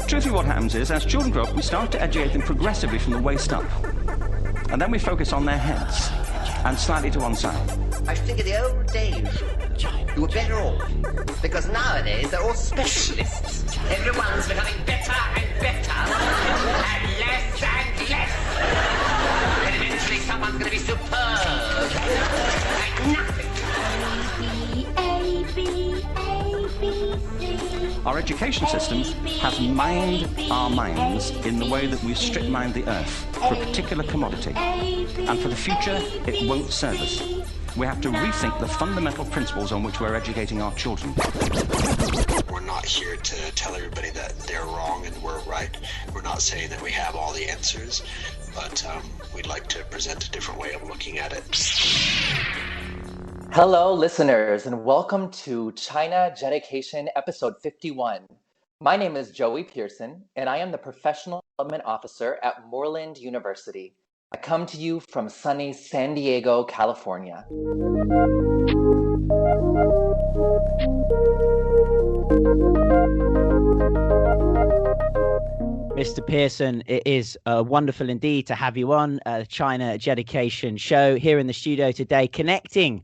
Truthfully, what happens is, as children grow up, we start to educate them progressively from the waist up. And then we focus on their heads and slightly to one side. I think in the old days, you were better off. Because nowadays, they're all specialists. Everyone's becoming better and better. And less and less. And eventually someone's going to be superb. Like nothing. Our education system has mined our minds in the way that we've strip mined the earth for a particular commodity. And for the future, it won't serve us. We have to rethink the fundamental principles on which we're educating our children. We're not here to tell everybody that they're wrong and we're right. We're not saying that we have all the answers, but we'd like to present a different way of looking at it. Hello, listeners, and welcome to China Jeducation episode 51. My name is Joey Pearson, and I am the Professional Development Officer at Moreland University. I come to you from sunny San Diego, California. Mr. Pearson, it is wonderful indeed to have you on China Jeducation show here in the studio today, connecting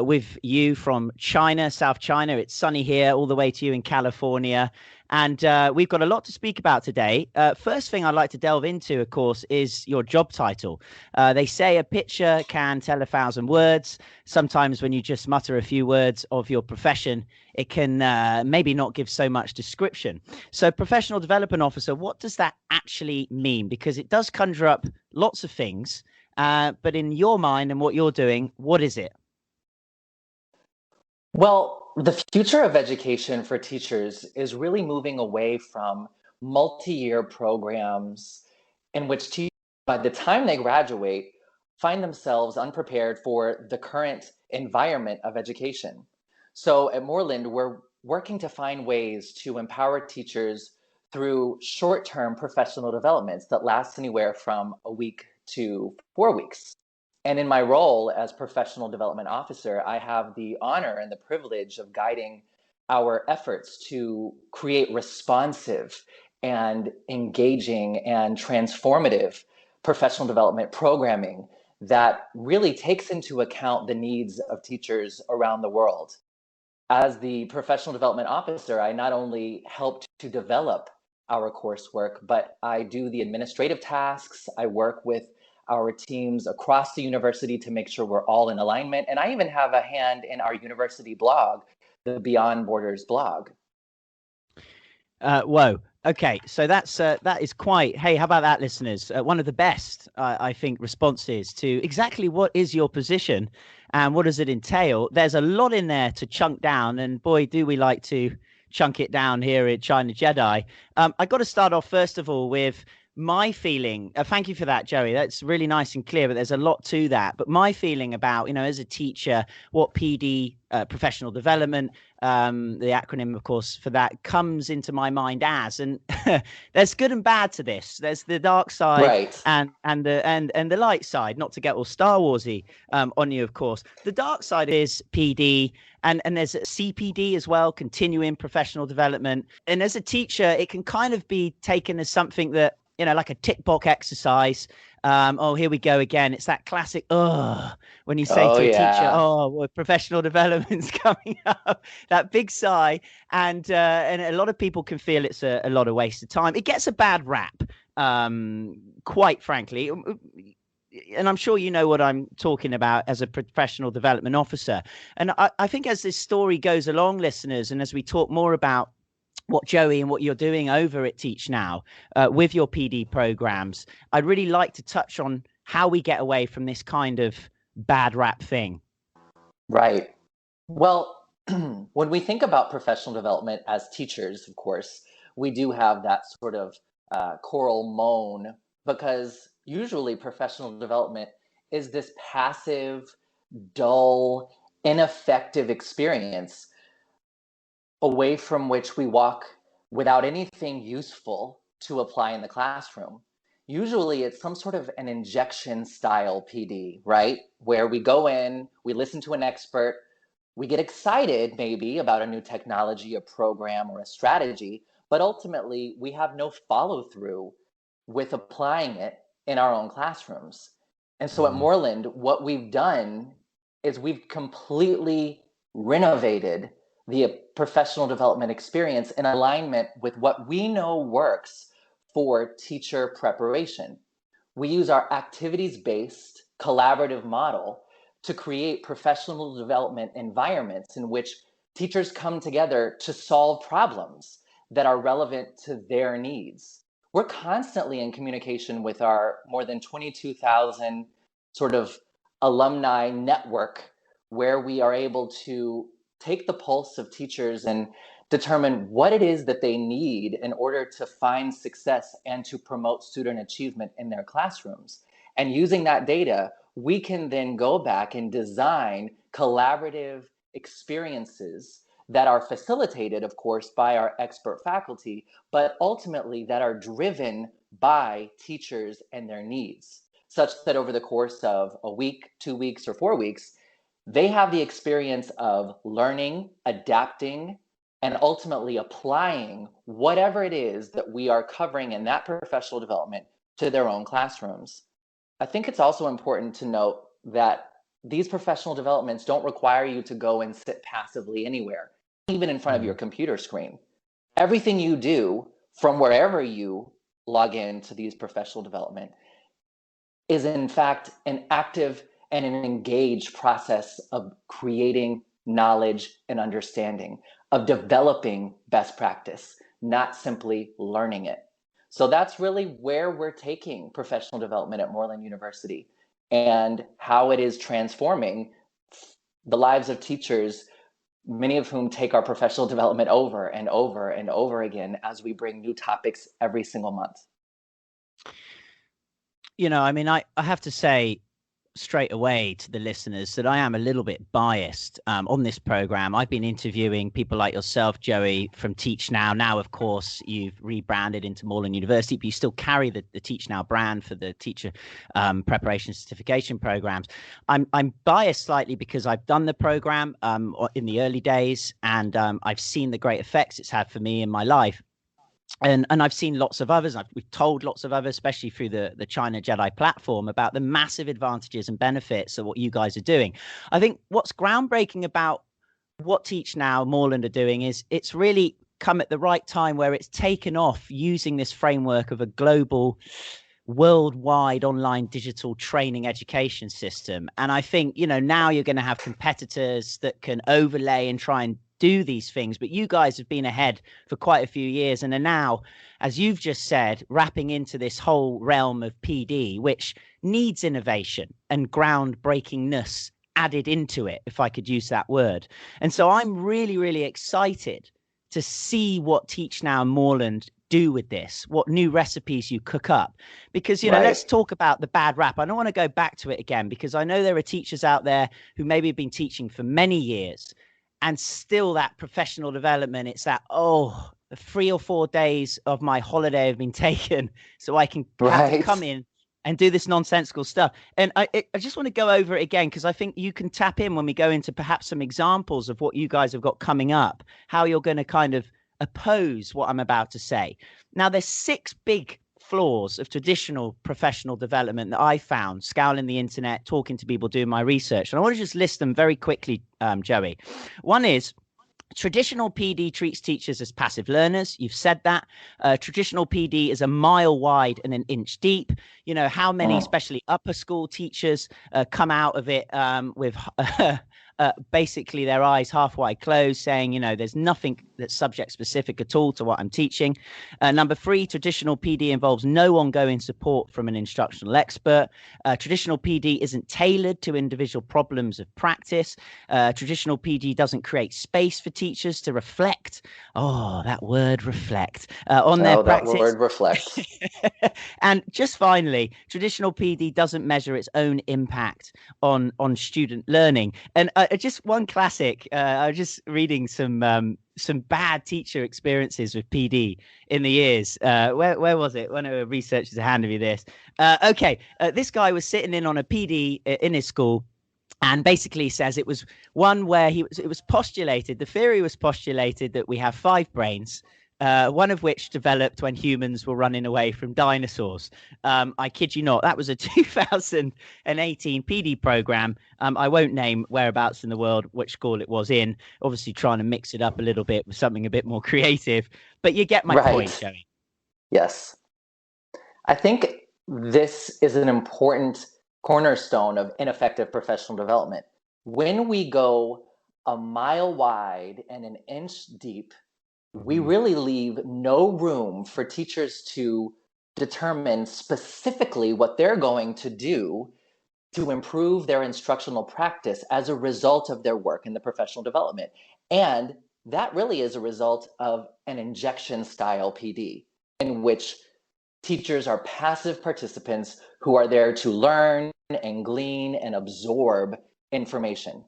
with you from China, South China. It's sunny here, all the way to you in California. And we've got a lot to speak about today. First thing I'd like to delve into, of course, is your job title. They say a picture can tell 1,000 words. Sometimes when you just mutter a few words of your profession, it can maybe not give so much description. So Professional Development Officer, what does that actually mean? Because it does conjure up lots of things. But in your mind and what you're doing, what is it? Well, the future of education for teachers is really moving away from multi-year programs in which teachers, by the time they graduate, find themselves unprepared for the current environment of education. So at Moreland, we're working to find ways to empower teachers through short-term professional developments that last anywhere from a week to 4 weeks. And in my role as Professional Development Officer, I have the honor and the privilege of guiding our efforts to create responsive and engaging and transformative professional development programming that really takes into account the needs of teachers around the world. As the Professional Development Officer, I not only help to develop our coursework, but I do the administrative tasks. I work with our teams across the university to make sure we're all in alignment. And I even have a hand in our university blog, the Beyond Borders blog. Whoa. Okay, so that is quite, hey, how about that, listeners? One of the best, I think, responses to exactly what is your position and what does it entail. There's a lot in there to chunk down, and boy, do we like to chunk it down here at China Jedi. I got to start off, first of all, with my feeling. Thank you for that, Joey. That's really nice and clear, but there's a lot to that. But my feeling about, as a teacher, what PD, professional development, the acronym, of course, for that comes into my mind as, and there's good and bad to this. There's the dark side, right, and the light side. Not to get all Star Warsy on you, of course. The dark side is PD, and there's CPD as well, continuing professional development. And as a teacher, it can kind of be taken as something that, like a tick box exercise. Oh, here we go again. It's that classic, when you say to a teacher, well, professional development's coming up, that big sigh. And a lot of people can feel it's a lot of waste of time. It gets a bad rap, quite frankly. And I'm sure you know what I'm talking about as a professional development officer. And I think as this story goes along, listeners, and as we talk more about what Joey and what you're doing over at Teach Now with your PD programs, I'd really like to touch on how we get away from this kind of bad rap thing. Right. Well, when we think about professional development as teachers, of course, we do have that sort of choral moan, because usually professional development is this passive, dull, ineffective experience away from which we walk without anything useful to apply in the classroom. Usually it's some sort of an injection style PD, right? Where we go in, we listen to an expert, we get excited maybe about a new technology, a program, or a strategy, but ultimately we have no follow through with applying it in our own classrooms. And so at Moreland, what we've done is we've completely renovated the professional development experience in alignment with what we know works for teacher preparation. We use our activities-based collaborative model to create professional development environments in which teachers come together to solve problems that are relevant to their needs. We're constantly in communication with our more than 22,000 sort of alumni network, where we are able to take the pulse of teachers and determine what it is that they need in order to find success and to promote student achievement in their classrooms. And using that data, we can then go back and design collaborative experiences that are facilitated, of course, by our expert faculty, but ultimately that are driven by teachers and their needs, such that over the course of a week, 2 weeks, or 4 weeks, they have the experience of learning, adapting, and ultimately applying whatever it is that we are covering in that professional development to their own classrooms. I think it's also important to note that these professional developments don't require you to go and sit passively anywhere, even in front of your computer screen. Everything you do from wherever you log into these professional development is in fact an active and an engaged process of creating knowledge and understanding, of developing best practice, not simply learning it. So that's really where we're taking professional development at Moreland University and how it is transforming the lives of teachers, many of whom take our professional development over and over and over again as we bring new topics every single month. You know, I mean, I have to say straight away to the listeners that I am a little bit biased on this program. I've been interviewing people like yourself, Joey, from Teach Now. Now, of course, you've rebranded into Moreland University, but you still carry the Teach Now brand for the teacher preparation certification programs. I'm biased slightly because I've done the program in the early days, and I've seen the great effects it's had for me in my life. And I've seen lots of others. We've told lots of others, especially through the China Jedi platform, about the massive advantages and benefits of what you guys are doing. I think what's groundbreaking about what Teach Now, Moreland are doing is it's really come at the right time, where it's taken off using this framework of a global, worldwide online digital training education system. And I think, you know, now you're going to have competitors that can overlay and try and do these things, but you guys have been ahead for quite a few years and are now, as you've just said, wrapping into this whole realm of PD, which needs innovation and groundbreakingness added into it, if I could use that word. And so I'm really, really excited to see what Teach Now and Moreland do with this, what new recipes you cook up, because, you know, let's talk about the bad rap. I don't want to go back to it again, because I know there are teachers out there who maybe have been teaching for many years, and still that professional development, it's that, oh, 3 or 4 days of my holiday have been taken so I can have to come in and do this nonsensical stuff. And I just want to go over it again, because I think you can tap in when we go into perhaps some examples of what you guys have got coming up, how you're going to kind of oppose what I'm about to say. Now, there's 6 big flaws of traditional professional development that I found scouring the internet, talking to people, doing my research. And I want to just list them very quickly, Joey. One is traditional PD treats teachers as passive learners. You've said that. Traditional PD is a mile wide and an inch deep. You know, how many, especially upper school teachers, come out of it with basically their eyes half wide closed, saying, you know, there's nothing that's subject specific at all to what I'm teaching. Number 3, traditional PD involves no ongoing support from an instructional expert. Traditional PD isn't tailored to individual problems of practice. Traditional PD doesn't create space for teachers to reflect. Oh, that word reflect on their practice. That word reflect. And just finally, traditional PD doesn't measure its own impact on student learning. And just one classic, I was just reading some bad teacher experiences with PD in the years. Where was it? One of the researchers handed me this. This guy was sitting in on a PD in his school, and basically says it was one where it was postulated, the theory was postulated that we have 5 brains, one of which developed when humans were running away from dinosaurs. I kid you not, that was a 2018 PD program. I won't name whereabouts in the world, which school it was in, obviously trying to mix it up a little bit with something a bit more creative, but you get my point, Joey. Yes. I think this is an important cornerstone of ineffective professional development. When we go a mile wide and an inch deep, we really leave no room for teachers to determine specifically what they're going to do to improve their instructional practice as a result of their work in the professional development. And that really is a result of an injection style PD, in which teachers are passive participants who are there to learn and glean and absorb information.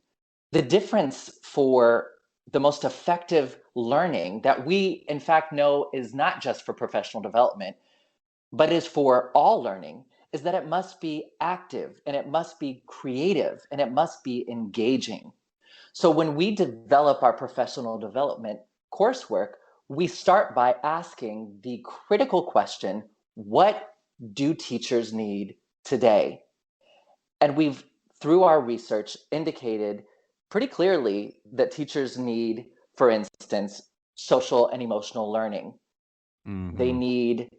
The difference for the most effective learning that we, in fact, know is not just for professional development, but is for all learning, is that it must be active and it must be creative and it must be engaging. So when we develop our professional development coursework, we start by asking the critical question, what do teachers need today? And we've, through our research, indicated pretty clearly that teachers need, for instance, social and emotional learning. They need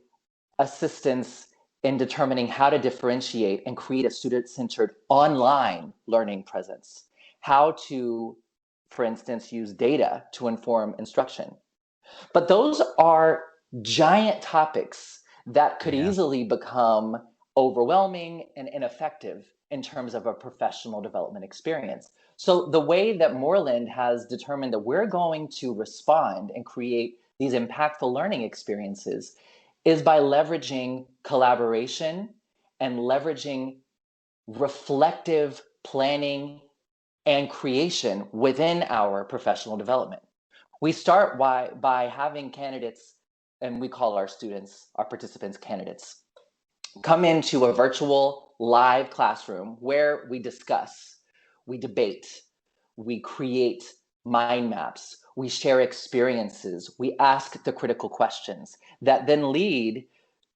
assistance in determining how to differentiate and create a student-centered online learning presence, how to, for instance, use data to inform instruction. But those are giant topics that could easily become overwhelming and ineffective in terms of a professional development experience. So the way that Moreland has determined that we're going to respond and create these impactful learning experiences is by leveraging collaboration and leveraging reflective planning and creation within our professional development. We start by having candidates, and we call our students, our participants, candidates, come into a virtual live classroom where we discuss, we debate, we create mind maps, we share experiences, we ask the critical questions that then lead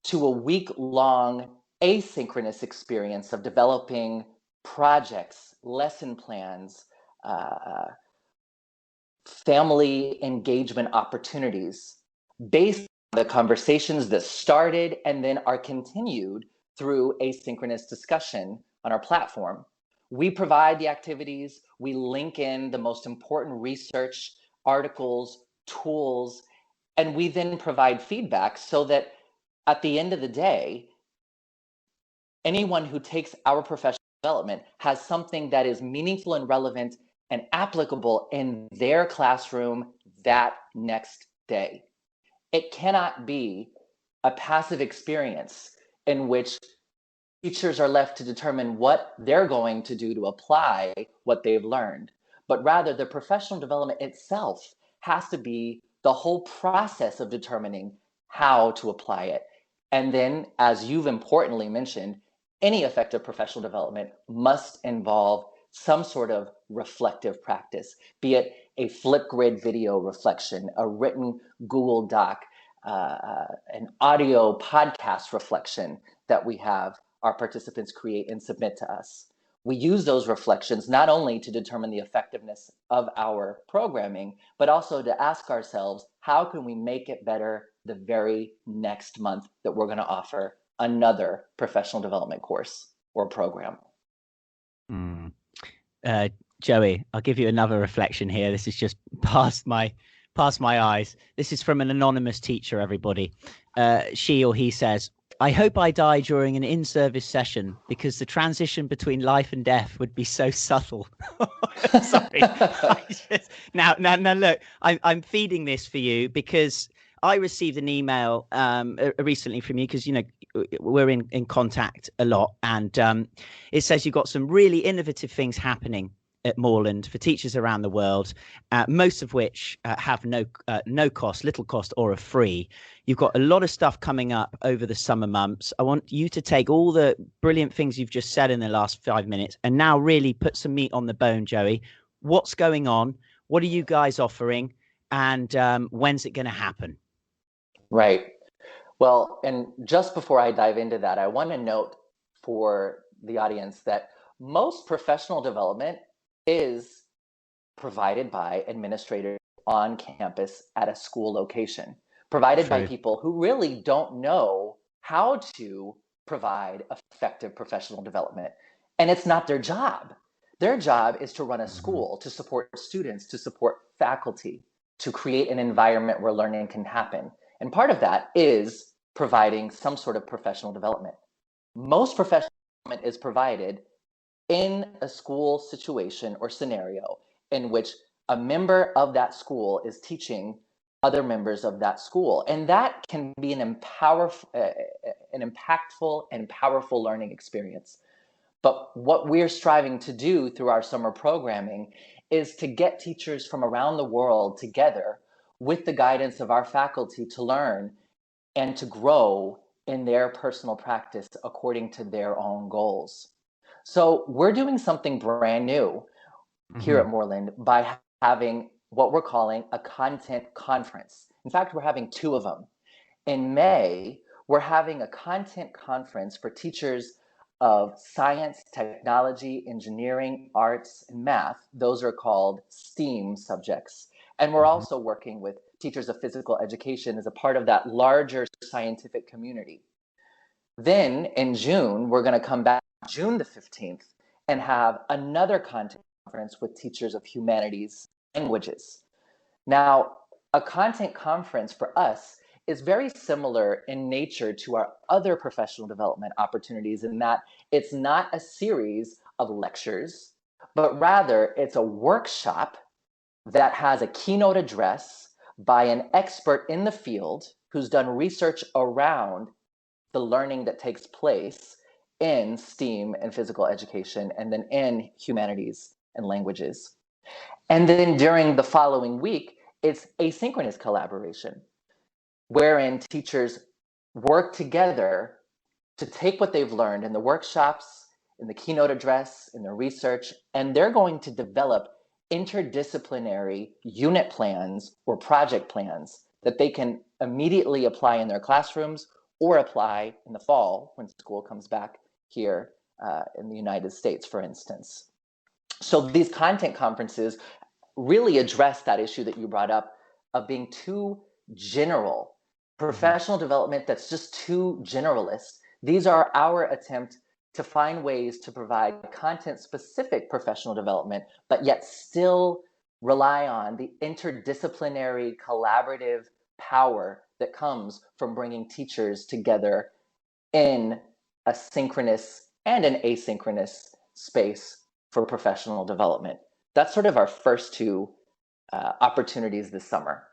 to a week-long asynchronous experience of developing projects, lesson plans, family engagement opportunities based on the conversations that started and then are continued through asynchronous discussion on our platform. We provide the activities, we link in the most important research, articles, tools, and we then provide feedback so that at the end of the day, anyone who takes our professional development has something that is meaningful and relevant and applicable in their classroom that next day. It cannot be a passive experience in which teachers are left to determine what they're going to do to apply what they've learned, but rather the professional development itself has to be the whole process of determining how to apply it. And then, as you've importantly mentioned, any effective professional development must involve some sort of reflective practice, be it a Flipgrid video reflection, a written Google Doc, an audio podcast reflection that we have our participants create and submit to us. We use those reflections not only to determine the effectiveness of our programming, but also to ask ourselves, how can we make it better the very next month that we're going to offer another professional development course or program? Joey, I'll give you another reflection here. This is just past my eyes. This is from an anonymous teacher, everybody. She or he says, I hope I die during an in-service session because the transition between life and death would be so subtle. Sorry. Now, look, I'm feeding this for you because I received an email recently from you because, you know, we're in contact a lot. And it says you've got some really innovative things happening at Moreland for teachers around the world, most of which have no cost, little cost, or are free. You've got a lot of stuff coming up over the summer months. I want you to take all the brilliant things you've just said in the last 5 minutes and now really put some meat on the bone, Joey. What's going on? What are you guys offering? And when's it going to happen? Right. Well, and just before I dive into that, I want to note for the audience that most professional development is provided by administrators on campus at a school location, provided by True. people who really don't know how to provide effective professional development. And it's not their job. Their job is to run a school, to support students, to support faculty, to create an environment where learning can happen. And part of that is providing some sort of professional development. Most professional development is provided in a school situation or scenario in which a member of that school is teaching other members of that school. And that can be an impactful and powerful learning experience. But what we're striving to do through our summer programming is to get teachers from around the world together with the guidance of our faculty to learn and to grow in their personal practice according to their own goals. So we're doing something brand new here at Moreland by having what we're calling a content conference. In fact, we're having two of them. In May, we're having a content conference for teachers of science, technology, engineering, arts, and math. Those are called STEAM subjects. And we're also working with teachers of physical education as a part of that larger scientific community. Then in June, we're going to come back June the 15th and have another content conference with teachers of humanities languages. Now, a content conference for us is very similar in nature to our other professional development opportunities in that it's not a series of lectures, but rather it's a workshop that has a keynote address by an expert in the field who's done research around the learning that takes place in STEAM and physical education, and then in humanities and languages. And then during the following week, it's asynchronous collaboration, wherein teachers work together to take what they've learned in the workshops, in the keynote address, in the research, and they're going to develop interdisciplinary unit plans or project plans that they can immediately apply in their classrooms or apply in the fall when school comes back here in the United States, for instance. So these content conferences really address that issue that you brought up of being too general, professional development that's just too generalist. These are our attempt to find ways to provide content-specific professional development, but yet still rely on the interdisciplinary collaborative power that comes from bringing teachers together in a synchronous and an asynchronous space for professional development. That's sort of our first two opportunities this summer.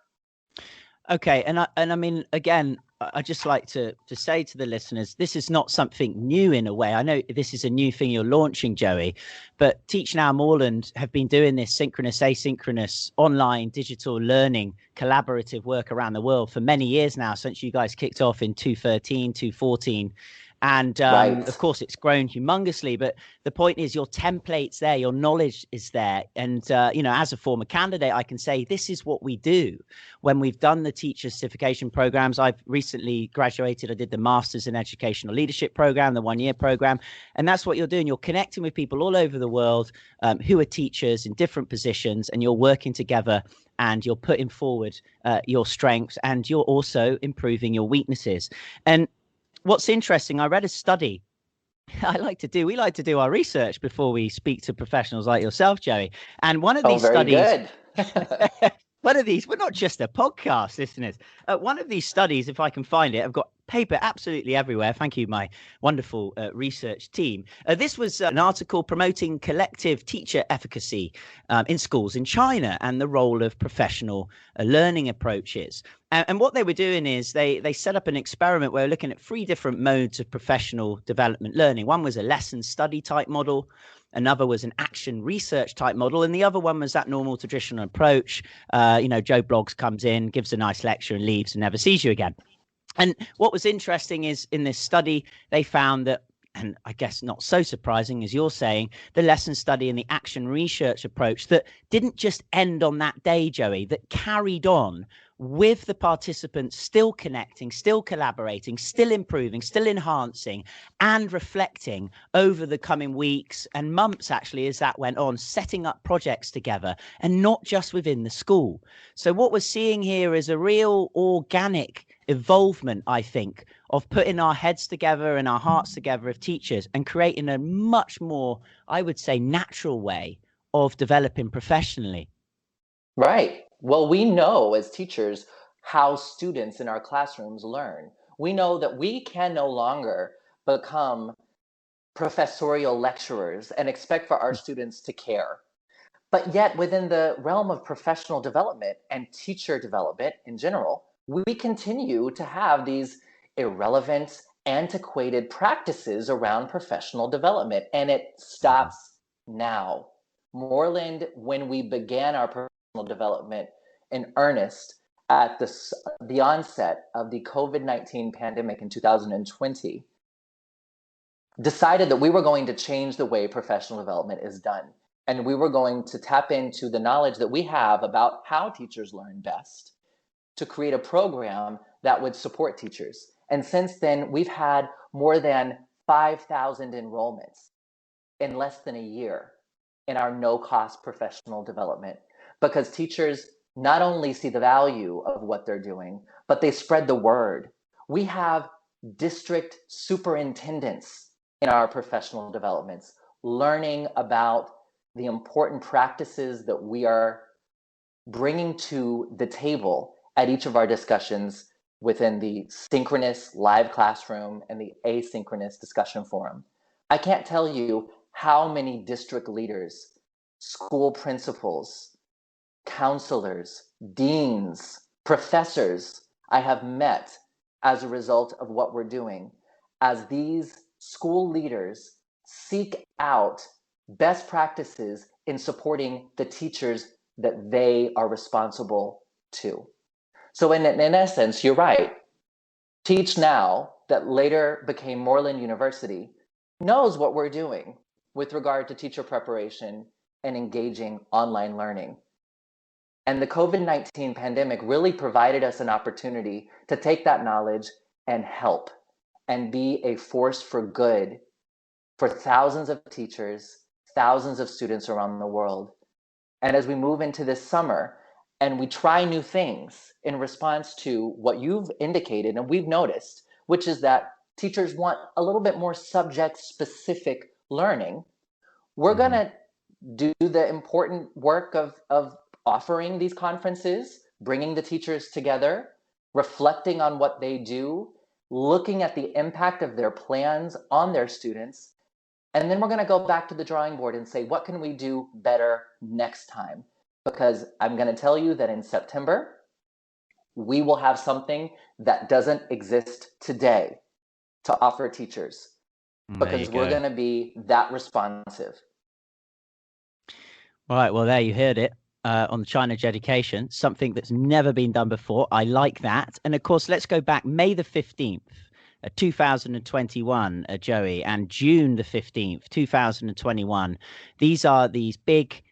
Okay, and I mean, again, I just like to say to the listeners, this is not something new in a way. I know this is a new thing you're launching, Joey, but Teach Now Moreland have been doing this synchronous, asynchronous, online, digital learning, collaborative work around the world for many years now, since you guys kicked off in 2013, 2014. And of course, it's grown humongously. But the point is, your template's there, your knowledge is there. And, you know, as a former candidate, I can say this is what we do when we've done the teacher certification programs. I've recently graduated. I did the Masters in Educational Leadership program, the 1-year program. And that's what you're doing. You're connecting with people all over the world who are teachers in different positions, and you're working together. And you're putting forward your strengths, and you're also improving your weaknesses. And what's interesting, I read a study. We like to do our research before we speak to professionals like yourself, Joey. And one of these studies, one of these, we're not just a podcast, listeners. One of these studies, if I can find it, I've got paper absolutely everywhere. Thank you, my wonderful research team. This was an article promoting collective teacher efficacy in schools in China and the role of professional learning approaches. And what they were doing is they set up an experiment where we're looking at 3 different modes of professional development learning. One was a lesson study type model. Another was an action research type model. And the other one was that normal traditional approach. You know, Joe Bloggs comes in, gives a nice lecture and leaves and never sees you again. And what was interesting is in this study, they found that, and I guess not so surprising as you're saying, the lesson study and the action research approach that didn't just end on that day, Joey, that carried on with the participants still connecting, still collaborating, still improving, still enhancing, and reflecting over the coming weeks and months, actually, as that went on, setting up projects together, and not just within the school. So what we're seeing here is a real organic evolvement, I think, of putting our heads together and our hearts together of teachers and creating a much more, I would say, natural way of developing professionally. Right. Well, we know as teachers how students in our classrooms learn. We know that we can no longer become professorial lecturers and expect for our students to care. But yet, within the realm of professional development and teacher development in general, we continue to have these irrelevant, antiquated practices around professional development, and it stops now. Moreland, when we began our professional development in earnest at the onset of the COVID-19 pandemic in 2020, decided that we were going to change the way professional development is done. And we were going to tap into the knowledge that we have about how teachers learn best to create a program that would support teachers. And since then, we've had more than 5,000 enrollments in less than a year in our no-cost professional development, because teachers not only see the value of what they're doing, but they spread the word. We have district superintendents in our professional developments learning about the important practices that we are bringing to the table at each of our discussions within the synchronous live classroom and the asynchronous discussion forum. I can't tell you how many district leaders, school principals, counselors, deans, professors I have met as a result of what we're doing, as these school leaders seek out best practices in supporting the teachers that they are responsible to. So in essence, you're right. Teach Now, that later became Moreland University, knows what we're doing with regard to teacher preparation and engaging online learning. And the COVID-19 pandemic really provided us an opportunity to take that knowledge and help and be a force for good for thousands of teachers, thousands of students around the world. And as we move into this summer and we try new things in response to what you've indicated and we've noticed, which is that teachers want a little bit more subject-specific learning, we're going to do the important work of offering these conferences, bringing the teachers together, reflecting on what they do, looking at the impact of their plans on their students, and then we're going to go back to the drawing board and say, what can we do better next time? Because I'm going to tell you that in September, we will have something that doesn't exist today to offer teachers, because we're going to be that responsive. All right, well, there you heard it on the China Jeducation, something that's never been done before. I like that. And of course, let's go back May the 15th. 2021, Joey, and June the 15th, 2021. These are these big,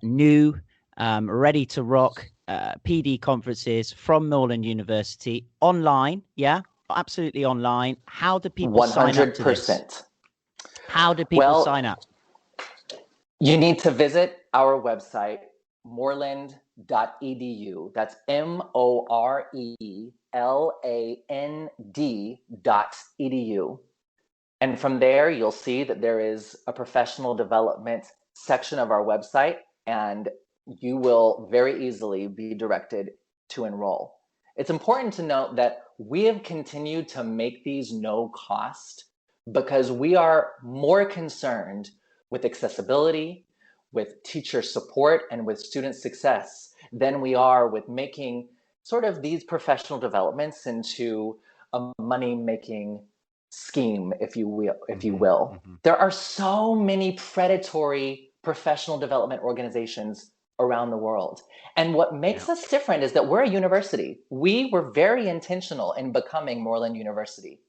new, ready to rock PD conferences from Moreland University online. Yeah, absolutely online. How do people sign up to this? How do people sign up? You need to visit our website, moreland.edu. That's moreland.edu. And from there, you'll see that there is a professional development section of our website, and you will very easily be directed to enroll. It's important to note that we have continued to make these no cost because we are more concerned with accessibility, with teacher support, and with student success than we are with making sort of these professional developments into a money-making scheme, if you will. There are so many predatory professional development organizations around the world. And what makes us different is that we're a university. We were very intentional in becoming Moreland University.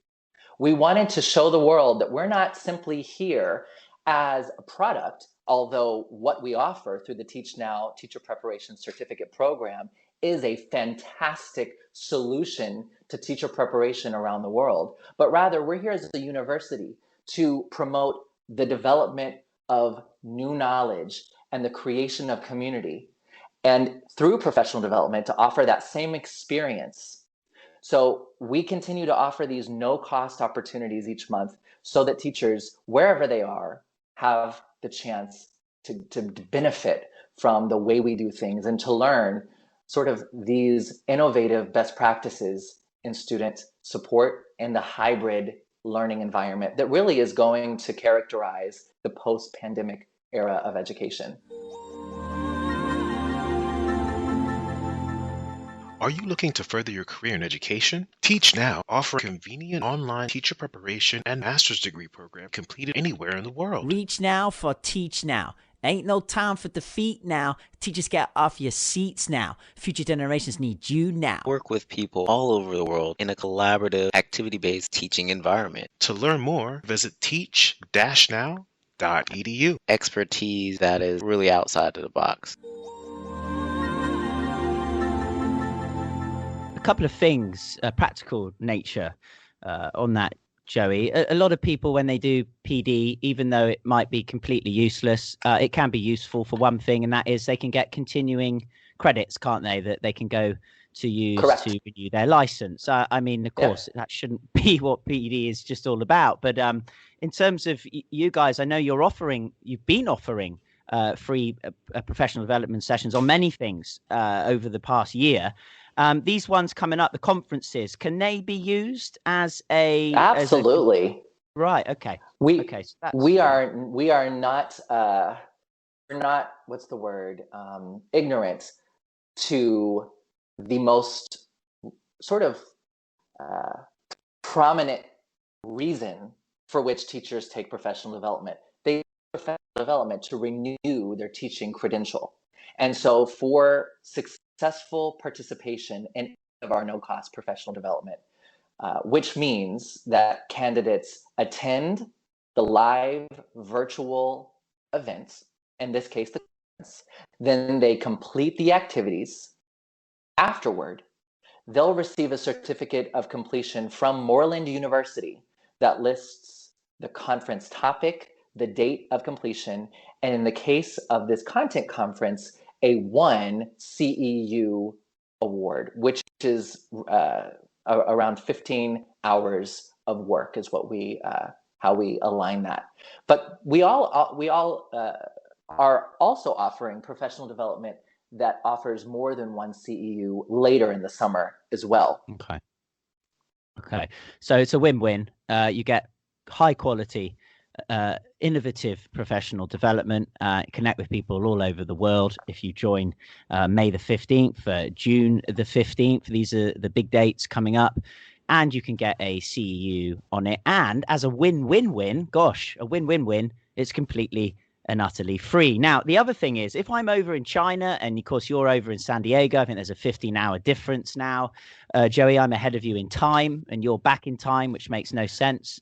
We wanted to show the world that we're not simply here as a product, although what we offer through the Teach Now Teacher Preparation Certificate Program is a fantastic solution to teacher preparation around the world, but rather we're here as a university to promote the development of new knowledge and the creation of community, and through professional development to offer that same experience. So we continue to offer these no-cost opportunities each month so that teachers, wherever they are, have the chance to benefit from the way we do things and to learn sort of these innovative best practices in student support and the hybrid learning environment that really is going to characterize the post-pandemic era of education. Are you looking to further your career in education? Teach Now offers a convenient online teacher preparation and master's degree program completed anywhere in the world. Reach now for Teach Now. Ain't no time for defeat now. Teachers, get off your seats now. Future generations need you now. Work with people all over the world in a collaborative, activity-based teaching environment. To learn more, visit teach-now.edu. Expertise that is really outside of the box. A couple of things, practical nature on that, Joey. A lot of people, when they do PD, even though it might be completely useless, it can be useful for one thing, and that is they can get continuing credits, can't they, that they can go to use Correct. to renew their license. I mean, of course, that shouldn't be what PD is just all about. But in terms of you guys, I know you've been offering free professional development sessions on many things over the past year. These ones coming up, the conferences, can they be used as a Absolutely. Right. Okay. We so we are not we're not, what's the word, ignorant to the most sort of prominent reason for which teachers take professional development. They take professional development to renew their teaching credential. And so for successful participation in any of our no-cost professional development, which means that candidates attend the live virtual events, in this case, the conference, then they complete the activities. Afterward, they'll receive a certificate of completion from Moreland University that lists the conference topic, the date of completion, and in the case of this content conference, a 1 CEU award, which is around 15 hours of work is what we how we align that. But we all are also offering professional development that offers more than 1 CEU later in the summer as well. Okay. So it's a win-win. You get high quality, innovative professional development, connect with people all over the world. If you join May the 15th, June the 15th, these are the big dates coming up, and you can get a CEU on it. And as a win-win-win, gosh, a win-win-win, it's completely and utterly free. Now, the other thing is, if I'm over in China, and of course you're over in San Diego, I think there's a 15-hour difference now. Joey, I'm ahead of you in time, and you're back in time, which makes no sense.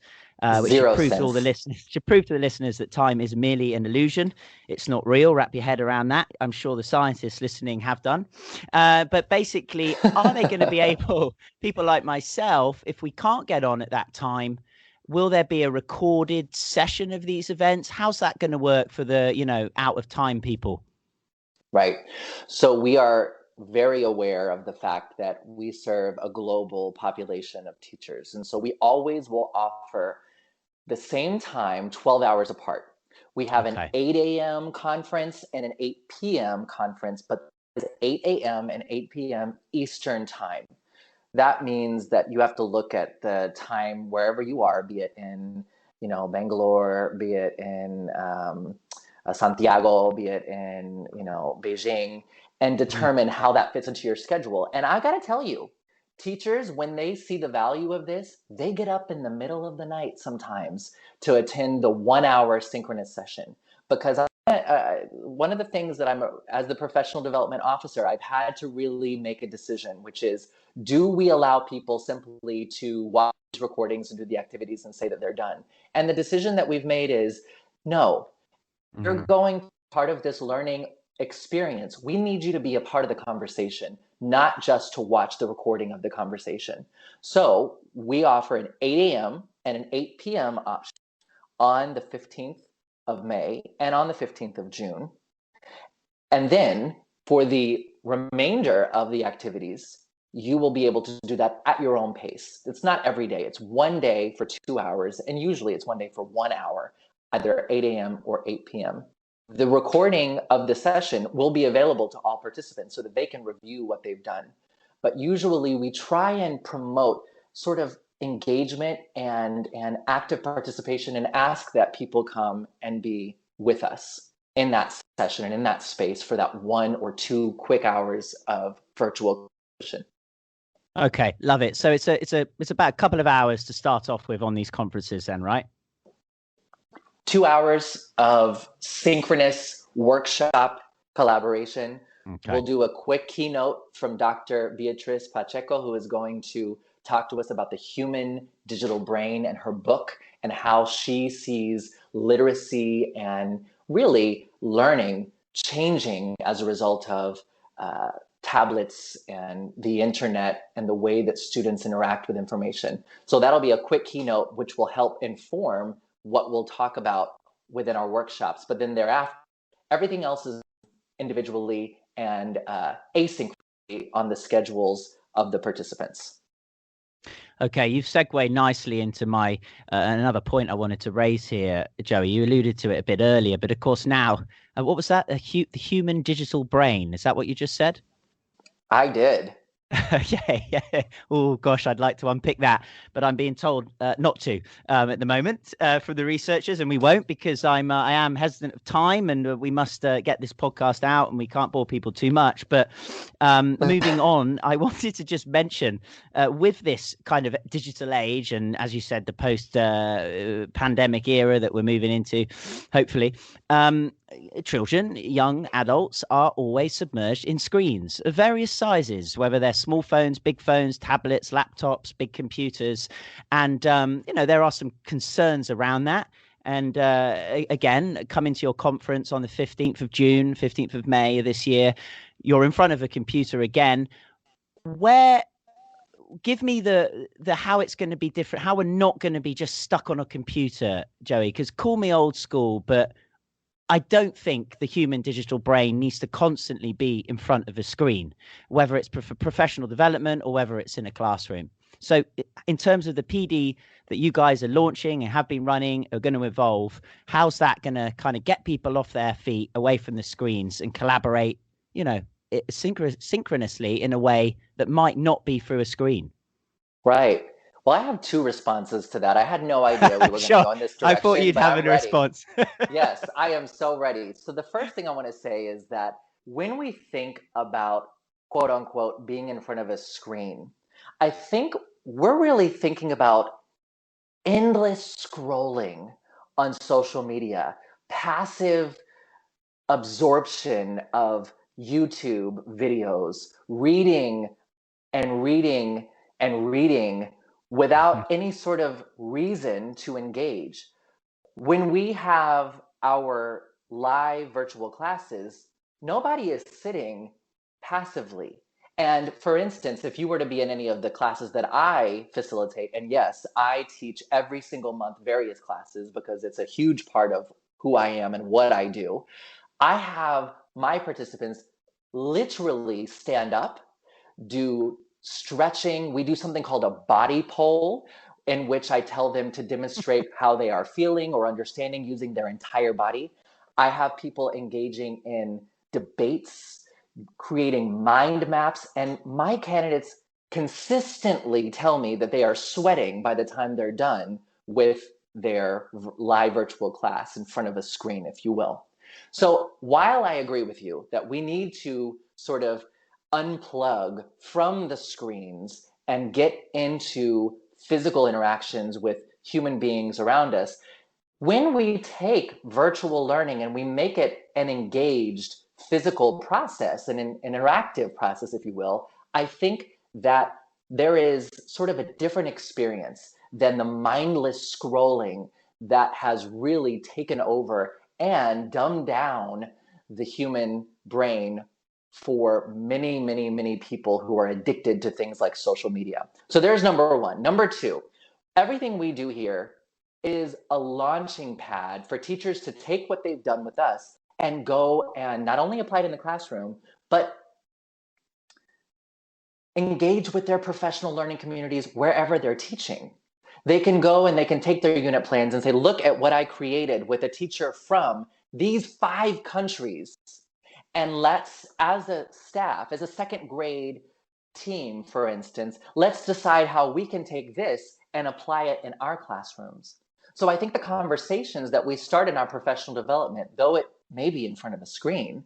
Which should prove to all the listeners, that time is merely an illusion. It's not real. Wrap your head around that. I'm sure the scientists listening have done. But basically, are they going to be able, people like myself, if we can't get on at that time, will there be a recorded session of these events? How's that going to work for the, out of time people? Right. So we are very aware of the fact that we serve a global population of teachers. And so we always will offer the same time, 12 hours apart. We have an 8 a.m. conference and an 8 p.m. conference, but it's 8 a.m. and 8 p.m. Eastern time. That means that you have to look at the time wherever you are, be it in, Bangalore, be it in Santiago, be it in, Beijing, and determine how that fits into your schedule. And I got to tell you, teachers, when they see the value of this, they get up in the middle of the night sometimes to attend the 1 hour synchronous session. Because one of the things that as the professional development officer, I've had to really make a decision, which is, do we allow people simply to watch recordings and do the activities and say that they're done? And the decision that we've made is, no, you're going part of this learning experience. We need you to be a part of the conversation, not just to watch the recording of the conversation. So we offer an 8 a.m. and an 8 p.m. option on the 15th of May and on the 15th of June. And then for the remainder of the activities, you will be able to do that at your own pace. It's not every day. It's one day for 2 hours, and usually it's one day for 1 hour, either 8 a.m. or 8 p.m. The recording of the session will be available to all participants so that they can review what they've done. But usually we try and promote sort of engagement and active participation and ask that people come and be with us in that session and in that space for that 1 or 2 quick hours of virtual session. Okay, love it. So it's about a couple of hours to start off with on these conferences then, right? 2 hours of synchronous workshop collaboration. Okay. We'll do a quick keynote from Dr. Beatriz Pacheco, who is going to talk to us about the human digital brain and her book and how she sees literacy and really learning changing as a result of tablets and the internet and the way that students interact with information. So that'll be a quick keynote, which will help inform what we'll talk about within our workshops. But then thereafter, everything else is individually and asynchronously on the schedules of the participants. Okay, you've segued nicely into my another point I wanted to raise here, Joey. You alluded to it a bit earlier, but of course now, what was that? The human digital brain. Is that what you just said? I did. Yeah. Oh gosh, I'd like to unpick that, but I'm being told not to at the moment from the researchers, and we won't because I am hesitant of time, and we must get this podcast out, and we can't bore people too much. But moving on, I wanted to just mention with this kind of digital age, and as you said, the post pandemic era that we're moving into, hopefully. Children, young adults are always submerged in screens of various sizes, whether they're small phones, big phones, tablets, laptops, big computers. And, there are some concerns around that. And again, coming to your conference on the 15th of June, 15th of May of this year, you're in front of a computer again. Give me the how it's going to be different, how we're not going to be just stuck on a computer, Joey, because call me old school, but I don't think the human digital brain needs to constantly be in front of a screen, whether it's for professional development or whether it's in a classroom. So in terms of the PD that you guys are launching and have been running, are going to evolve, how's that going to kind of get people off their feet, away from the screens, and collaborate, synchronously in a way that might not be through a screen? Right. Well, I have 2 responses to that. I had no idea we were going to go in this direction. I thought you'd have a response. Yes, I am so ready. So the first thing I want to say is that when we think about, quote unquote, being in front of a screen, I think we're really thinking about endless scrolling on social media, passive absorption of YouTube videos, reading and reading and reading without any sort of reason to engage. When we have our live virtual classes, nobody is sitting passively. And for instance, if you were to be in any of the classes that I facilitate, and yes, I teach every single month various classes because it's a huge part of who I am and what I do, I have my participants literally stand up, do stretching. We do something called a body poll, in which I tell them to demonstrate how they are feeling or understanding using their entire body. I have people engaging in debates, creating mind maps, and my candidates consistently tell me that they are sweating by the time they're done with their live virtual class in front of a screen, if you will. So while I agree with you that we need to sort of unplug from the screens and get into physical interactions with human beings around us, when we take virtual learning and we make it an engaged physical process, an interactive process, if you will, I think that there is sort of a different experience than the mindless scrolling that has really taken over and dumbed down the human brain for many, many, many people who are addicted to things like social media. So there's number one. Number two, everything we do here is a launching pad for teachers to take what they've done with us and go and not only apply it in the classroom, but engage with their professional learning communities wherever they're teaching. They can go and they can take their unit plans and say, look at what I created with a teacher from these 5 countries. And let's, as a staff, as a second grade team, for instance, let's decide how we can take this and apply it in our classrooms. So I think the conversations that we start in our professional development, though it may be in front of a screen,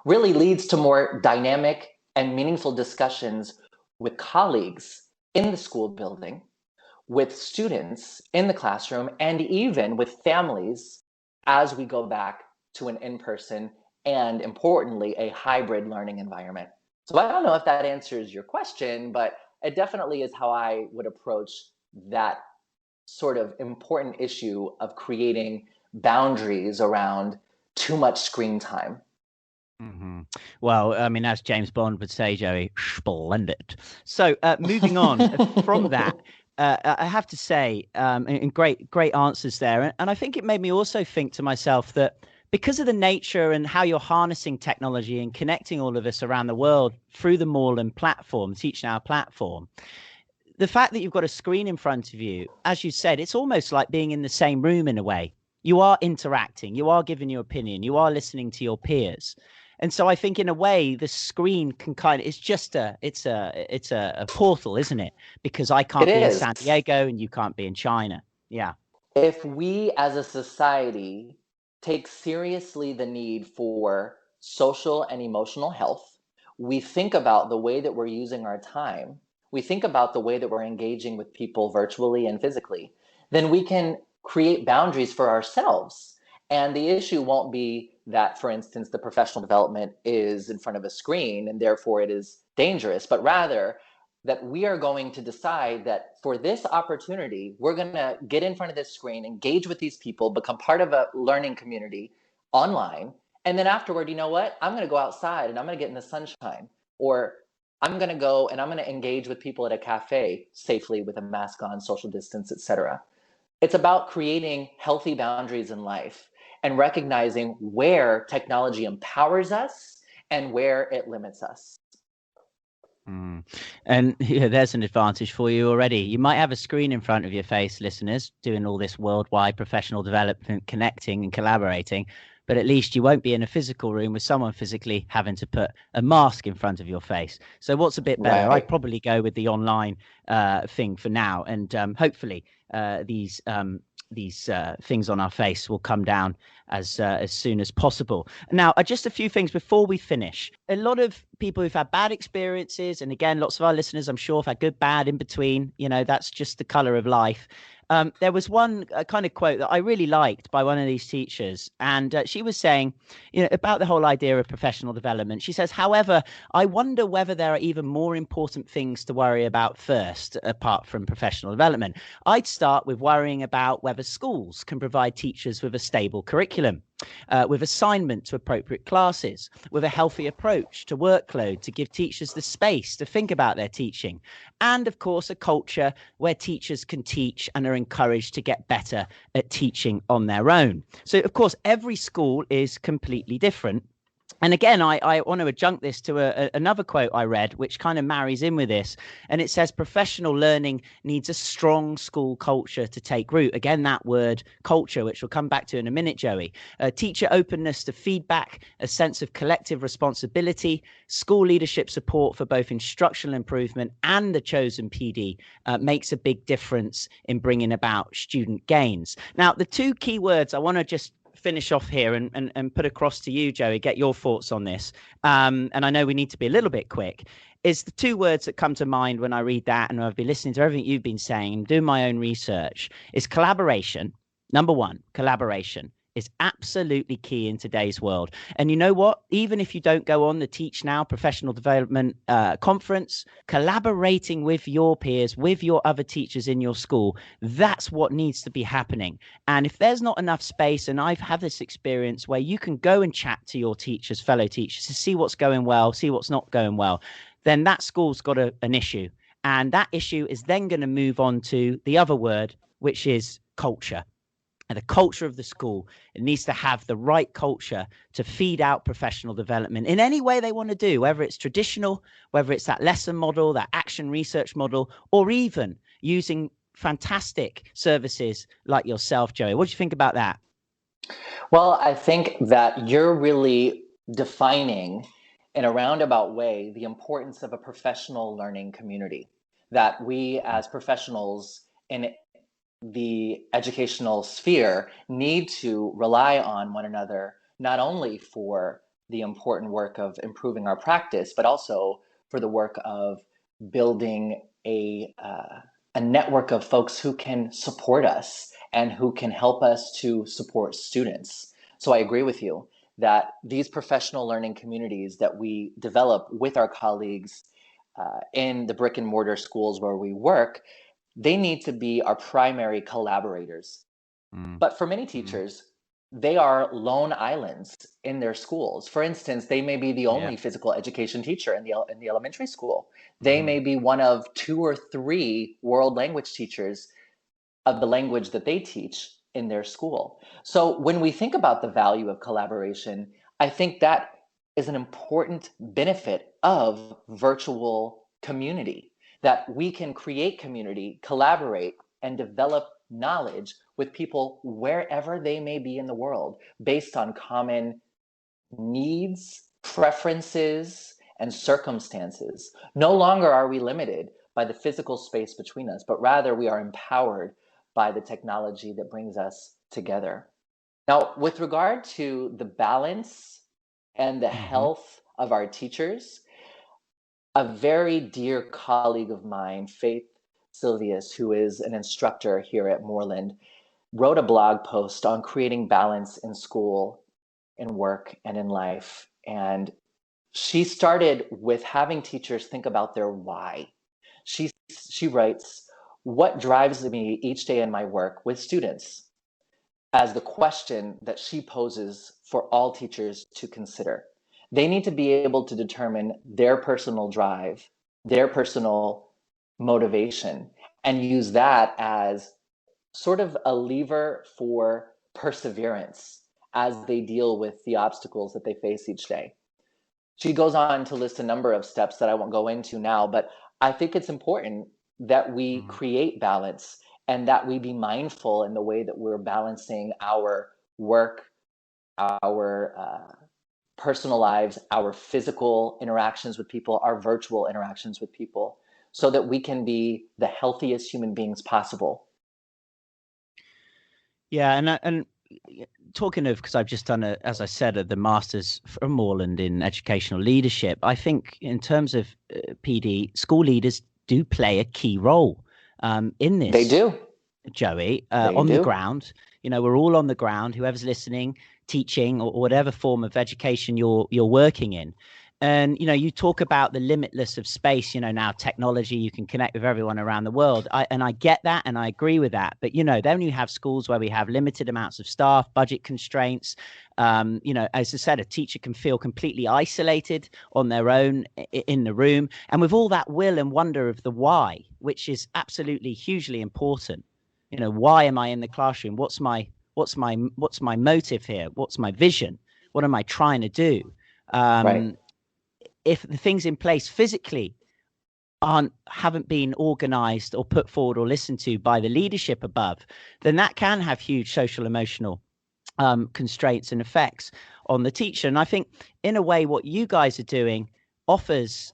really leads to more dynamic and meaningful discussions with colleagues in the school building, with students in the classroom, and even with families as we go back to an in-person and, importantly, a hybrid learning environment. So I don't know if that answers your question, but it definitely is how I would approach that sort of important issue of creating boundaries around too much screen time. Mm-hmm. Well, I mean, as James Bond would say, Joey, splendid. So moving on from that, I have to say, and great answers there. And I think it made me also think to myself that because of the nature and how you're harnessing technology and connecting all of us around the world through the Moreland platform, Teach Now platform, the fact that you've got a screen in front of you, as you said, it's almost like being in the same room in a way. You are interacting, you are giving your opinion, you are listening to your peers. And so I think in a way, the screen can kind of, it's a portal, isn't it? Because I can't be in San Diego and you can't be in China. Yeah. If we as a society take seriously the need for social and emotional health, we think about the way that we're using our time, we think about the way that we're engaging with people virtually and physically, then we can create boundaries for ourselves. And the issue won't be that, for instance, the professional development is in front of a screen and therefore it is dangerous, but rather that we are going to decide that for this opportunity, we're going to get in front of this screen, engage with these people, become part of a learning community online. And then afterward, you know what? I'm going to go outside and I'm going to get in the sunshine, or I'm going to go and I'm going to engage with people at a cafe safely with a mask on, social distance, etc. It's about creating healthy boundaries in life and recognizing where technology empowers us and where it limits us. And yeah, there's an advantage for you already. You might have a screen in front of your face, listeners, doing all this worldwide professional development, connecting and collaborating, but at least you won't be in a physical room with someone physically having to put a mask in front of your face. So what's a bit better? Right. I'd probably go with the online thing for now, and hopefully these things on our face will come down as soon as possible. Now, just a few things before we finish. A lot of people who've had bad experiences, and again, lots of our listeners, I'm sure, have had good, bad, in between. You know, that's just the color of life. There was one kind of quote that I really liked by one of these teachers, and she was saying, you know, about the whole idea of professional development. She says, however, I wonder whether there are even more important things to worry about first, apart from professional development. I'd start with worrying about whether schools can provide teachers with a stable curriculum, with assignment to appropriate classes, with a healthy approach to workload to give teachers the space to think about their teaching, and of course a culture where teachers can teach and are encouraged to get better at teaching on their own. So of course every school is completely different. And again, I want to adjunct this to another quote I read, which kind of marries in with this. And it says, professional learning needs a strong school culture to take root. Again, that word culture, which we'll come back to in a minute, Joey. Teacher openness to feedback, a sense of collective responsibility, school leadership support for both instructional improvement and the chosen PD makes a big difference in bringing about student gains. Now, the two key words I want to just finish off here and put across to you, Joey, get your thoughts on this. And I know we need to be a little bit quick. Is the two words that come to mind when I read that, and I've been listening to everything you've been saying and doing my own research, is collaboration. Number one, collaboration is absolutely key in today's world. And you know what? Even if you don't go on the Teach Now professional development conference, collaborating with your peers, with your other teachers in your school, that's what needs to be happening. And if there's not enough space, and I've had this experience where you can go and chat to your teachers, fellow teachers, to see what's going well, see what's not going well, then that school's got an issue. And that issue is then going to move on to the other word, which is culture. And the culture of the school, it needs to have the right culture to feed out professional development in any way they want to do, whether it's traditional, whether it's that lesson model, that action research model, or even using fantastic services like yourself, Joey. What do you think about that? Well, I think that you're really defining in a roundabout way the importance of a professional learning community, that we as professionals in the educational sphere need to rely on one another, not only for the important work of improving our practice, but also for the work of building a network of folks who can support us and who can help us to support students. So I agree with you that these professional learning communities that we develop with our colleagues in the brick and mortar schools where we work, they need to be our primary collaborators. But for many teachers, they are lone islands in their schools. For instance, they may be the only physical education teacher in the elementary school. They may be one of 2 or 3 world language teachers of the language that they teach in their school. So when we think about the value of collaboration, I think that is an important benefit of virtual community, that we can create community, collaborate, and develop knowledge with people wherever they may be in the world based on common needs, preferences, and circumstances. No longer are we limited by the physical space between us, but rather we are empowered by the technology that brings us together. Now, with regard to the balance and the health of our teachers, a very dear colleague of mine, Faith Silvius, who is an instructor here at Moreland, wrote a blog post on creating balance in school, in work, and in life. And she started with having teachers think about their why. She writes, "What drives me each day in my work with students?" as the question that she poses for all teachers to consider. They need to be able to determine their personal drive, their personal motivation, and use that as sort of a lever for perseverance as they deal with the obstacles that they face each day. She goes on to list a number of steps that I won't go into now, but I think it's important that we create balance and that we be mindful in the way that we're balancing our work, our personal lives, our physical interactions with people, our virtual interactions with people, so that we can be the healthiest human beings possible. Yeah, and talking of, because I've just done, as I said, the Masters from Moreland in Educational Leadership, I think in terms of PD, school leaders do play a key role in this. They do. Joey, on the ground. You know, we're all on the ground, whoever's listening, teaching, or whatever form of education you're working in. And, you know, you talk about the limitless of space, you know, now technology, you can connect with everyone around the world. I get that and I agree with that. But, you know, then you have schools where we have limited amounts of staff, budget constraints. You know, as I said, a teacher can feel completely isolated on their own in the room. And with all that will and wonder of the why, which is absolutely hugely important. You know, why am I in the classroom? What's my motive here? What's my vision? What am I trying to do? Right. If the things in place physically haven't been organized or put forward or listened to by the leadership above, then that can have huge social emotional constraints and effects on the teacher. And I think in a way what you guys are doing offers,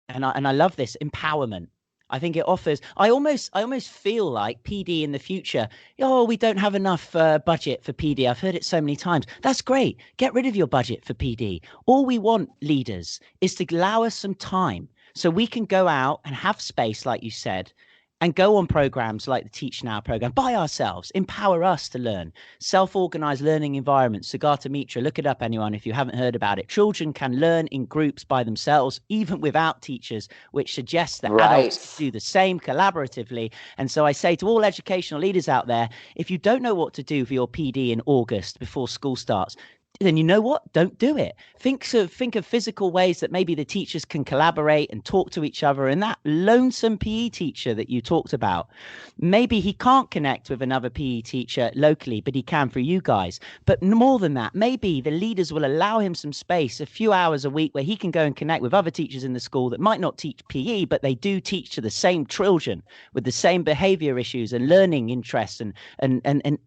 and I love this, empowerment. I think it offers, I almost feel like PD in the future, oh, we don't have enough budget for PD. I've heard it so many times. That's great. Get rid of your budget for PD. All we want, leaders, is to allow us some time so we can go out and have space, like you said, and go on programs like the Teach Now program by ourselves, empower us to learn, self-organized learning environments. Sugata Mitra, look it up, anyone, if you haven't heard about it. Children can learn in groups by themselves, even without teachers, which suggests that adults can do the same collaboratively. And so I say to all educational leaders out there, if you don't know what to do for your PD in August before school starts, then you know what? Don't do it. Think of physical ways that maybe the teachers can collaborate and talk to each other. And that lonesome PE teacher that you talked about, maybe he can't connect with another PE teacher locally, but he can for you guys. But more than that, maybe the leaders will allow him some space, a few hours a week, where he can go and connect with other teachers in the school that might not teach PE, but they do teach to the same children with the same behavior issues and learning interests, and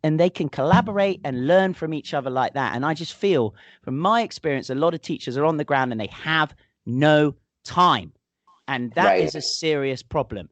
they can collaborate and learn from each other like that. And I just feel from my experience, a lot of teachers are on the ground and they have no time, and that is a serious problem.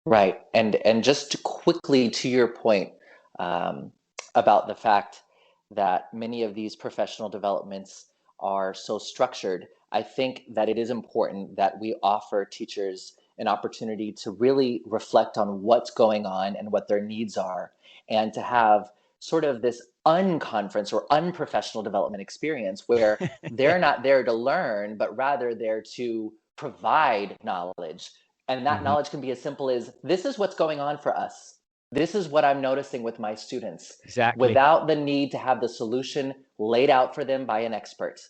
Right. And just quickly to your point about the fact that many of these professional developments are so structured, I think that it is important that we offer teachers an opportunity to really reflect on what's going on and what their needs are, and to have sort of this unconference or unprofessional development experience where they're not there to learn, but rather there to provide knowledge. And that knowledge can be as simple as, this is what's going on for us. This is what I'm noticing with my students. Exactly. Without the need to have the solution laid out for them by an expert.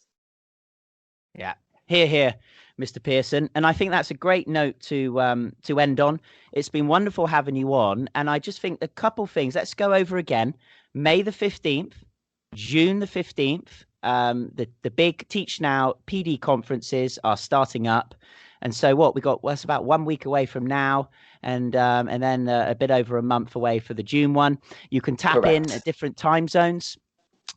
Yeah. Here, Mr. Pearson. And I think that's a great note to end on. It's been wonderful having you on. And I just think a couple things. Let's go over again. May the 15th, June the 15th, the big Teach Now PD conferences are starting up. And so that's about 1 week away from now, and then a bit over a month away for the June one. You can tap in at different time zones.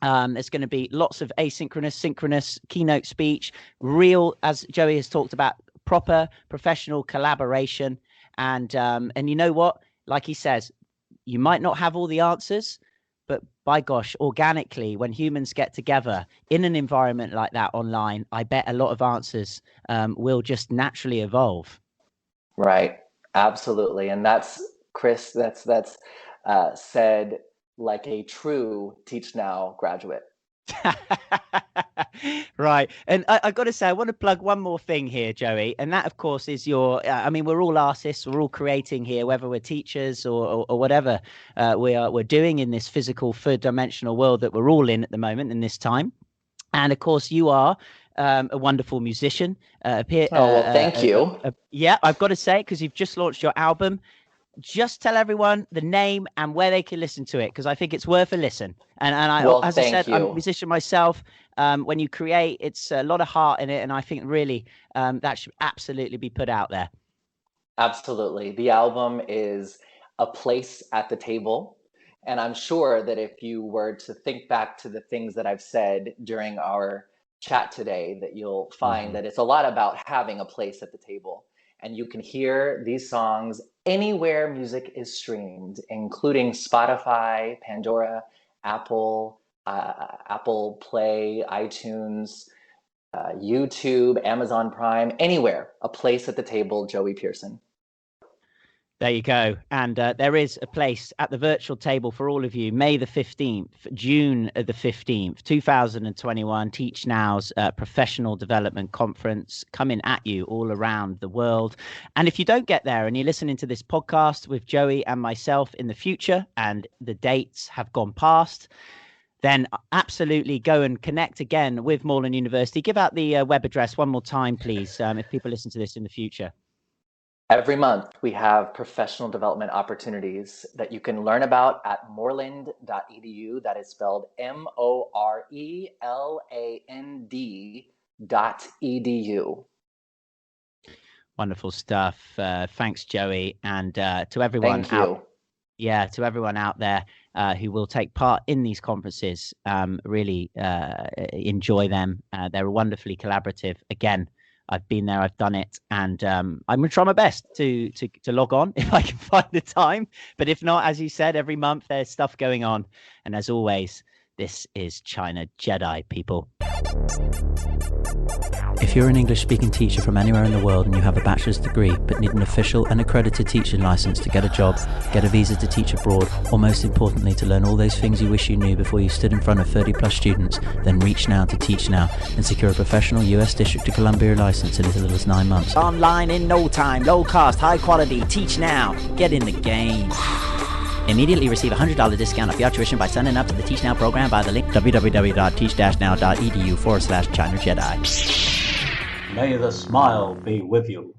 There's going to be lots of asynchronous, synchronous keynote speech, real, as Joey has talked about, proper professional collaboration. And you know what? Like he says, you might not have all the answers, but by gosh, organically, when humans get together in an environment like that online, I bet a lot of answers will just naturally evolve. Right. Absolutely. And that's, Chris, that's said like a true Teach Now graduate. Right. And I've got to say, I want to plug one more thing here, Joey. And that, of course, is we're all artists. We're all creating here, whether we're teachers or whatever we're doing in this physical, third-dimensional world that we're all in at the moment in this time. And, of course, you are a wonderful musician. Thank you. Yeah, I've got to say, because you've just launched your album. Just tell everyone the name and where they can listen to it, because I think it's worth a listen. And I said, I'm a musician myself. When you create, it's a lot of heart in it, and I think really that should absolutely be put out there. Absolutely. The album is A Place at the Table. And I'm sure that if you were to think back to the things that I've said during our chat today, that you'll find that it's a lot about having a place at the table. And you can hear these songs anywhere music is streamed, including Spotify, Pandora, Apple Play, iTunes, YouTube, Amazon Prime, anywhere. A Place at the Table, Joey Pearson. There you go. And there is a place at the virtual table for all of you. May the 15th, June the 15th, 2021, Teach Now's professional development conference coming at you all around the world. And if you don't get there and you're listening to this podcast with Joey and myself in the future and the dates have gone past, then absolutely go and connect again with Moreland University. Give out the web address one more time, please, if people listen to this in the future. Every month, we have professional development opportunities that you can learn about at moreland.edu. That is spelled moreland.edu. Wonderful stuff. Thanks, Joey. And to everyone to everyone out there who will take part in these conferences, really enjoy them. They're wonderfully collaborative. Again, I've been there, I've done it, and I'm going to try my best to log on if I can find the time. But if not, as you said, every month there's stuff going on. And as always, This is China Jedi, people. If you're an English-speaking teacher from anywhere in the world and you have a bachelor's degree but need an official and accredited teaching license to get a job, get a visa to teach abroad, or most importantly to learn all those things you wish you knew before you stood in front of 30+ students, then reach now to Teach Now and secure a professional US District of Columbia license in as little as 9 months. Online in no time, low cost, high quality. Teach Now. Get in the game. Immediately receive a $100 discount off your tuition by signing up to the Teach Now program via the link www.teach-now.edu/China Jedi. May the smile be with you.